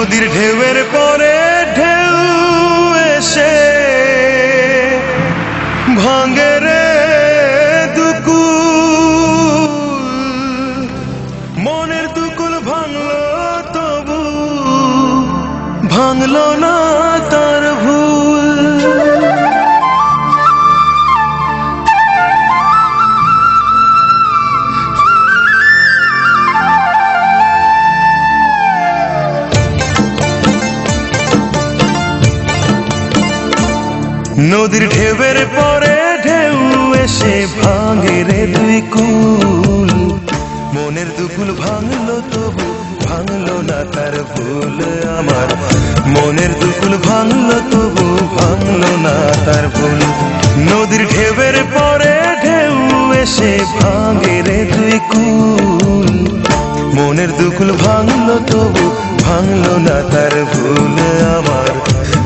নদীর ঢেউয়ের পরে ঢেউ এসে ভাঙে রে দুকুল, মনের দুকুল ভাঙলো তবু ভাঙলো না তার ভুল। নদীর ঢেউয়ের পরে ঢেউ এসে ভাঙে রে দুই কুল, মনের দুকুল ভাঙলো তবু ভাঙলো না তার ভুল। আমার মনের দুকুল ভাঙলো তবু ভাঙলো না তার ভুল। নদীর ঢেউয়ের পরে ঢেউ এসে ভাঙে রে দুই কুল, মনের দুকুল ভাঙলো তবু ভাঙলো না তার ভুল। আমার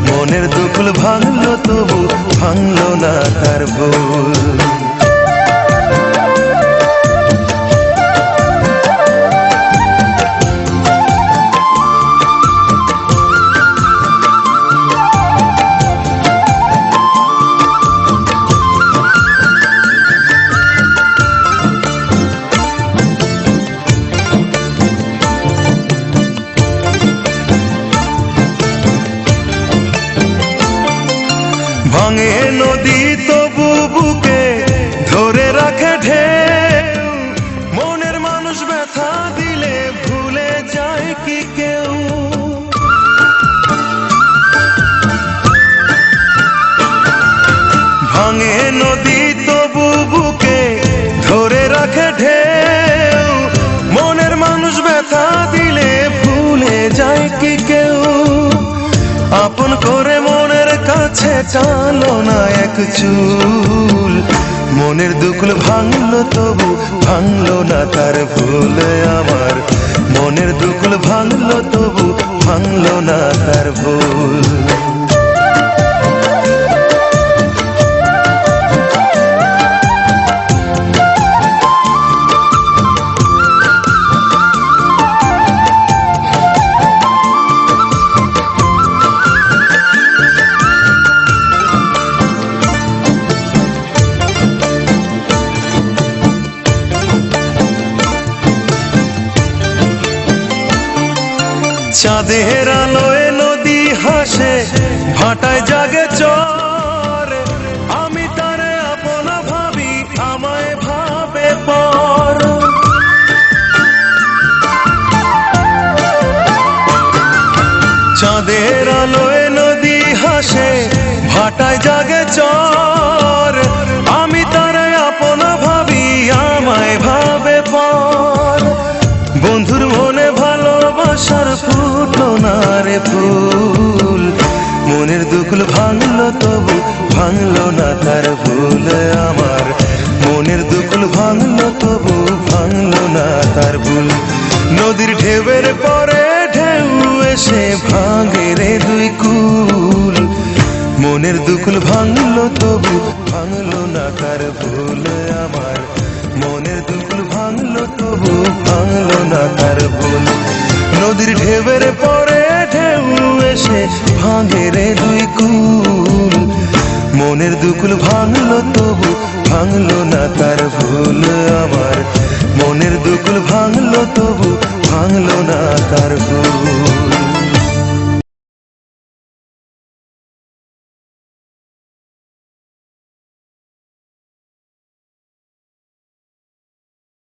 মনের দুকুল ভাঙলো তবু ভাঙলো না তার ভুল। ভাঙে নদী তবু বুকে ধরে রাখে ঢেউ, মনের মানুষ ব্যথা দিলে ভুলে যায় কি কেউ। ভাঙে নদী তবু বুকে ধরে রাখে ঢেউ, মনের মানুষ ব্যথা দিলে ভুলে যায় কি কেউ। আপন করে মনের কাছে টানো না এক চুল, মনের দুকুল ভাঙলো তবু ভাঙলো না তার ভুল। আমার মনের দুকুল ভাঙলো তবু ভাঙলো না তার ভুল। চাঁদের আলোয় নদী হাসে ভাটায় জাগে চর, আমি তারে আপন ভাবি আমায় ভাবে পর। চাঁদের আলোয় নদী হাসে ভাটায় জাগে চর, আমি তারে আপন ভাবি আমায় ভাবে পর। বন্ধুর মনে ভালোবাসার ফুটলো না রে ফুল, মনের দুকুল ভাঙলো তবু ভাঙলো না তার ভুল। আমার মনের দুকুল ভাঙলো তবু ভাঙলো না তার ভুল। নদীর ঢেউয়ের পরে ঢেউ এসে ভাঙে রে দুই কুল, মনের দুকুল ভাঙলো তবু ভাঙলো না তার ভুল। আমার মনের দুকুল ভাঙলো তবু ভাঙলো না তার ভুল। নদীর ঢেউয়ের পরে ঢেউ এসে ভাঙে রে দুই কুল, মনের দুকুল ভাঙলো তবু ভাঙলো না তার ভুল। আমার